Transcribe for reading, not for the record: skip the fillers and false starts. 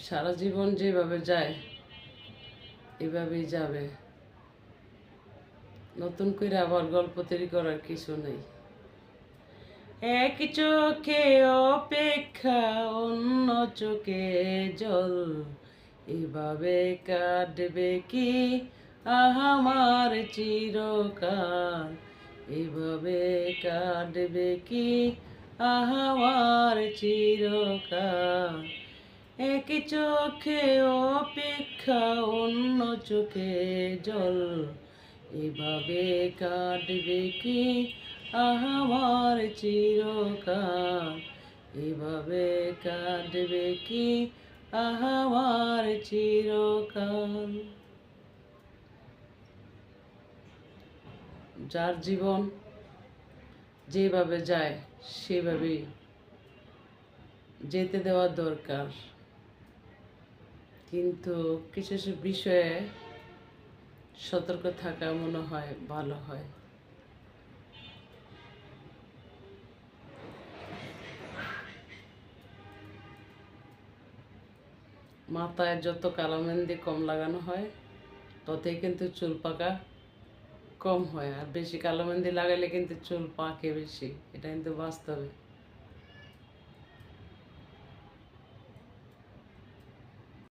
সারা জীবন যেভাবে যায় এভাবেই যাবে। নতুন করে আবার গল্প তৈরি করার কিছু নেই। এক চোখে অপেক্ষা, অন্য চোখে জল, এভাবে কাটবে কি আমার চিরকাল, এভাবে কাটবে কি আমার চিরকাল। এক চোখে অপেক্ষা, অন্য চোখে জল, এভাবে কাটবে কি আমার চিরকাল, এভাবে কাটবে কি আমার চিরকাল। যার জীবন যেভাবে যায় সেভাবেই যেতে দেওয়া দরকার, কিন্তু কিছু কিছু বিষয়ে সতর্ক থাকা মনে হয় ভালো হয়। মাথায় যত কালো মেহেন্দি কম লাগানো হয় ততই কিন্তু চুল পাকা কম হয়, আর বেশি কালো মেহেন্দি লাগালে কিন্তু চুল পাকে বেশি, এটা কিন্তু বাস্তবে।